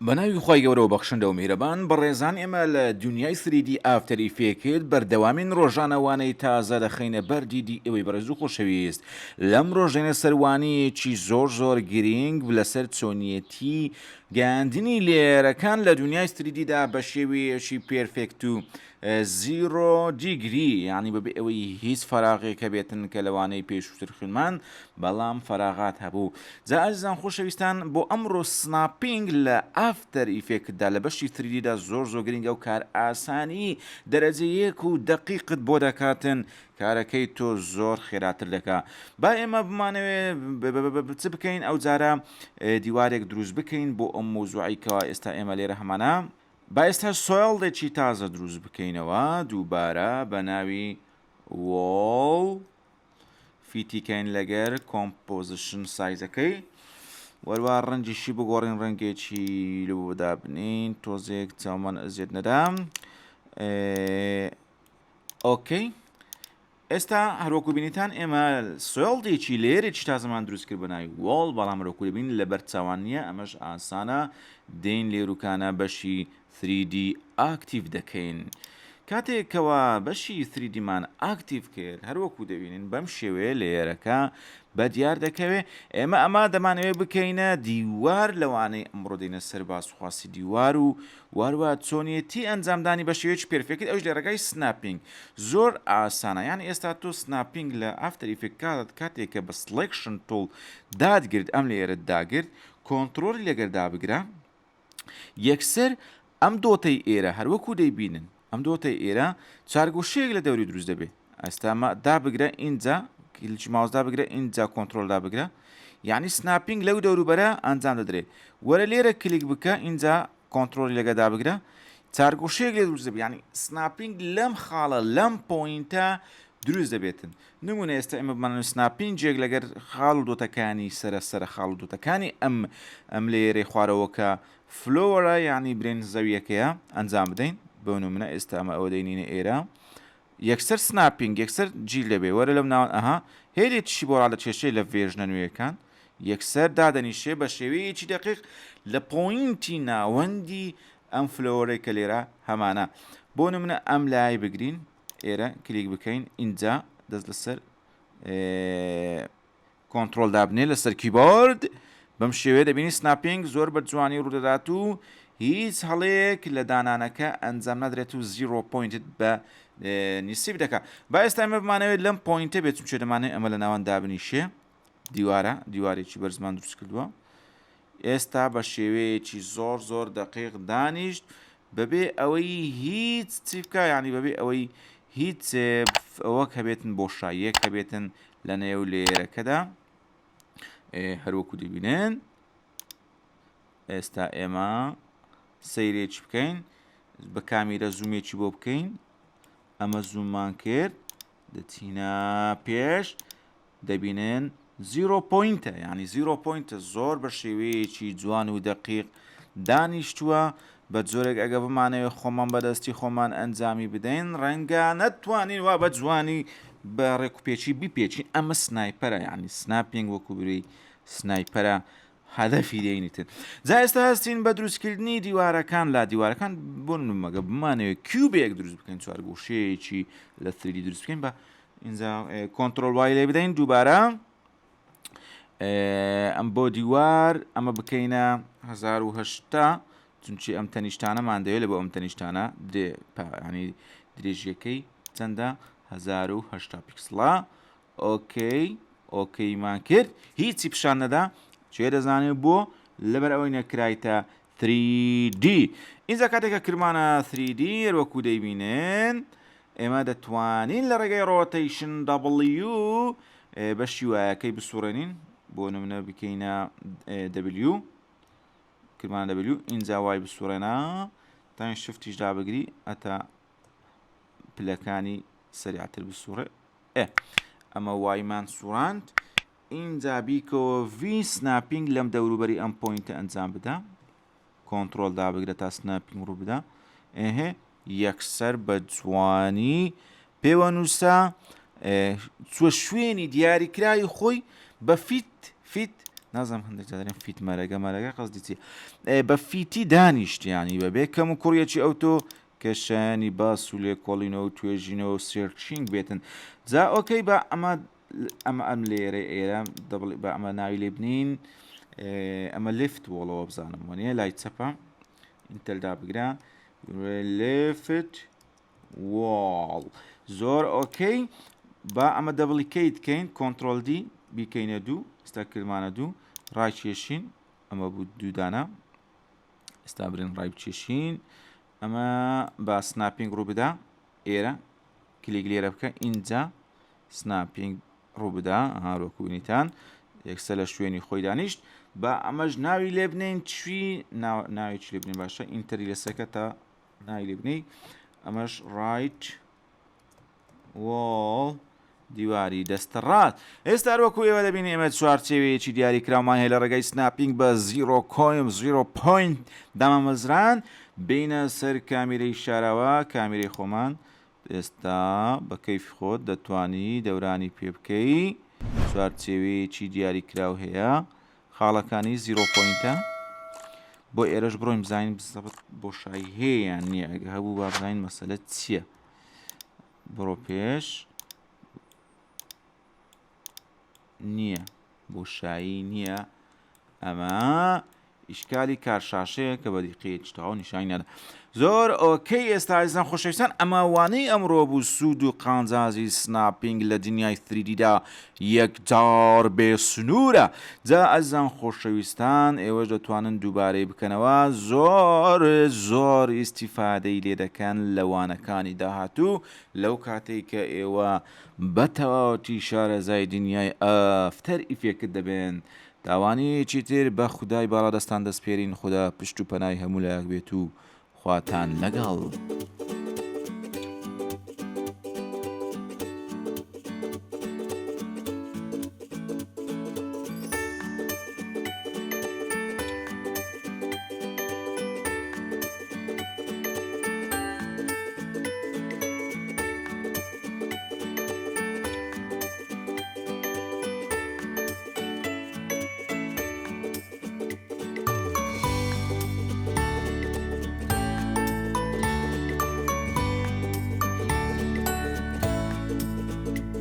بەناوی خۆی گەورەوە بەخشندە و میهرەبان بەڕێزان ئێمە لە دنیای 3D ئافتەر ئیفێکت بەردەوامین ڕۆژانەوانەی تازە دەخینە بەردیدی ئەوەی بەڕێز و خۆشەویست لەم ڕۆژێنە سەروانیەکی زۆر گرنگ لەسەر چۆنیەتی گەیاندنی لێرەکان لە دنیای 3Dدا بە شێوەیەکی پێرفێکت و زیرۆ دیگری یعنی بەبێ ئەوەی هیچ فەراغێکە بێتن کە لەوانەی پێشووتر خوێنمان بەڵام فەراغات هەبوو. جا ئازیزان خۆشەویستان بۆ ئەمڕۆ سناپینگ لە ئافتەر ئیفێکتدا لە بەشی 3Dدا زۆر گرنگە و کار ئاسانی دەرەجە 1 و دقیقت بۆ دەکاتن کارەکەی تۆ زۆر خێراتر دەکا. با ئێمە بمانەوێ چ بکەین ئەو جارە دیوارێک دروست بکەین بۆ ئەم مۆزوعیکەوە ئێستا ئێمە لێرە هەمانە با ئێستا سۆیڵدێکی تازە دروست بکەینەوە دووبارە بە ناوی وۆڵ فیتیکەین لەگەر کۆمپۆزیشن سایزەکەی وەروە ڕەنجیشی بگۆڕین ڕەنگێکی لەوەدا بنین تۆزێک چاومان ئەزیێت نەدام ئۆکەی ئێستا هەروەکو بینیتان ئێمە سۆیڵدێکی لێرێکی تازەمان دروست کرد بە ناوی وۆڵ بەڵام هەروەکو دەبین لەبەر چاوان نییە ئەمەش ئاسانە دێن لێروکانە بەشی 3D ئاکتیڤ دەکەین کاتێکەوە بەشی 3Dمان ئاکتیڤ کرد هەروەکو دەبینین بەم شێوەیە لێرەکە بە دیار دەکەوێت ئێمە ئەمە دەمانەوێت بکەینە دیوار لەوانەی ئەمڕۆ دێنە سەر باسخواسی دیوار و واروە چۆنیەتی ئەنجامدانی بە شێوەیەکی پێرفێکت ئەوش لە ڕێگای سناپینگ زۆر ئاسانە یان ئێستا تۆ سناپینگ لە ئافتەر ئیفێکت کاتێکە بە سلێکشن تۆڵ دادگرت ئەم لێرە داگرت کۆنتڕۆلی لەگەر دابگرە یەکسەر ئەم دۆتەی ئێرە هەروەکو دەیبینن ئەم دۆتەی ئێرە چارگۆشەیەک لە دەوری دروست دەبێت ئەستامە دابگرە ئینجا کلیکی ماوسدا بگرە ئینجا کۆنتڕۆلدا بگرە یعنی سناپینگ لەو دەوروبەرە ئەنجام دەدرێت وەرە لێرە کلیک بکە ئینجا کۆنتڕۆلی لەگەدا بگرە چارگۆشەیەک لێ دروست دەبێت یعنی سناپینگ لەم خاڵە لەم پۆینتە دروست دەبێتن نمونە ئێستا ئێمە بمانن سناپینجێک لەگەر خاڵ و دۆتەکانی سەرە خاڵ و دۆتەکانی ئەم لێرەی خوارەوەکە فلۆرە یعنی برێن زەویەکەیە ئەنجام بدەین بۆ نمونە ئێستا ئەمە ئەوە دەینینە ئێرە یەکسەر سناپینگ یەکسەر جیل دەبێ وەرە لەم ناوان ئەها هێرێکیشی بۆ ڕادە کێشەی لە ڤێژنە نوێیەکان یەکسەر دادەنیشێ بە شێوەیەکی دقیق لە پۆینتی ناوەندی ئەم فلۆرەی کە لێرە هەمانە بۆ نمونە ئەم لای بگرین ئێرە کلیک بکەین ئینجا دەست لەسەر کۆنتڕۆل دابنێ لەسەر کیبۆرد بەم شێوەیە دەبینی سناپینگ زۆر بە جوانی ڕوودەدات و هیچ هەڵەیەک لە دانانەکە ئەنجام نەدرێت و زیرۆ پۆینتت بە نیسیب دەکات با ئێستا ئێمە بمانەوێت لەم پۆینتە بێت چێ دەمانێت ئەمە لە ناوان دابنیشێ دیوارێکی بەرزمان دروست کردووە ئێستا بە شێوەیەکی زۆر دقیق دانیشت بەبێ ئەوەی هیچ چیفکە یعنی بەبێ ئەوەی هیچ ئەوەک هەبێتن بۆشاییەک هەبێتن لە نێو لێرەکەدا هەروەکو دەبینن ئێستا ئێمە سەیرێکی بکەین بە کامیرە زوومێکی بۆ بکەین ئەمە زوومان کرد دەچینە پێش دەبینن زیرۆ پۆینتە یعنی زیرۆ پۆینتە زۆر بە شێوەیەکی جوان و دقیق دانیشتووە بە جۆرێک ئەگە بمانەوێت خۆمان بەدەستی خۆمان ئەنجامی بدەین ڕەنگە نەتوانین وا بە جوانی بە ڕێکوپێکی بیپێچین ئەمە سنایپەرە یعنی سناپینگ وەکو بری سنایپەرە هەدەفی دێنیتن جا ئێستا هەستین بە دروستکردنی دیوارەکان لا دیوارەکان بۆ مەگە بمانەوێت کیوبێک دروست بکەین چوارگۆشەیەکی لە 3D دروست بکەین بە ئینجا کۆنتڕۆل وای لێ بدەین دووبارە ئەم بۆ دیوار ئەمە بکەینە 1080 چونچی ئەم تەنیشتانەمان دەوێت لە بۆ ئەم تەنیشتانە ینی درێژیەکەی چەندە 1080 پیکسڵە ئۆکەیمان کرد هیچی پیشان نەدا چێ دەزانێت بۆ لەبەر ئەوەی نەکرایتە 3D ئینجا کاتێکە کرمانە 3D وەکو دەیبینن ئێمە دەتوانین لە ڕێگەی ڕۆتەیشن W بەشی وایەکەی بسوڕێنین بۆ نمونە بکەینە W کرمانە W ئینجا وای بسوڕێنە تاین شفتیش دابگری ئەتا پلەکانی سەریعتر بسوڕێ ئەمە وایمان سوڕاند اینجا بیکەوە V سناپینگ لەم دەوروبەری ئەم پۆینتە ئەنجام بدە کۆنتڕۆل دابگرە تا سناپینگ ڕوو بدە یەکسەر بە جوانی پێوە نووسە چوە شوێنی دیاریکراوی خۆی بە فیت نازم هەندێک جادارێن فیت مەرەگە قەزدی چی بە فیتی دانیشتیانی بەبێ کەم و کوڕیەکی ئەوتۆ کەشانی باس و لێکۆڵینەوە و توێژینەوە سێرچینگ بێتن جا ئۆکەی بە ئەم لێرە ئێرە بە ئەمە ناوی لێ بنین ئەمە لفت وڵەوە بزانم وانە لای چەپە ئینتەلدا بگرە لفت وڵ زۆر ئۆکەی با ئەمە دەبڵیکەیت کەین کۆنتڕۆل دی بیکەینە دوو ئێستا کردمانە دوو ڕای کێشین ئەمە بوو دوودانە ئێستا برین ڕای بچێشین ئەمە با سناپینگ ڕوو بدە ئێرە کلیک لێرە بکە اینجا سناپینگ ڕوو بدە هاروەکو بینیتان یەکسەر لە شوێنی خۆی دانیشت با ئەمەش ناوی لێ بنین چی ناویی لێ بنین باشە ئینتەری لەسەکە تا ناوی لێ بنی ئەمەش ڕایت وڵ دیواری دەستەڕات ئێستا وەکو ئێوە دەبینی ئێمە چوارچێوەیەکی دیاری کراومان هەیە لە ڕێگەی سناپینگ بە 0 پوینت دامەمەزران بینە سەر کامیرەی شارەوە کامیرەی خۆمان ئێستا بە کەیفی خۆت دەتوانی دەورانی پێ بکەی چوارچێوەیەکی دیاری کراو هەیە خاڵەکانی 0 پوینتە بۆ ئێرەش بڕۆین بزانین بزەبت بۆشایی هەیە نییە ئەگە هەبوو با بزانین مەسەلە چییە بڕۆ پێش نییە بۆشایی نییە ئەمە ئیشکالی کارشاشەیە کە بە دیقەیەکی تەواو نیشانی نەدا زۆر ئۆکەی ئێستا ئازیزان خۆشەویستان ئەمەوانەی ئەمڕۆ بوو سوود و قانجازی سناپینگ لە دنیای 3Dدا یەکجار بێ سنوورە جا ئەزان خۆشەویستان ئێوەش دەتوانن دووبارەی بکەنەوە زۆر ئیسیفادەی لێ دەکەن لەوانەکانی داهاتوو لەو کاتێک کە ئێوە بەتەواوەتی شارەزای دنیای ئافتەر ئیفێکت دەبێن داوانەیەکی تر بە خودای باڵا دەستان دەستپێرین خوددا پشت و پەنای هەموو لایەک بێت و خواتان لەگەڵ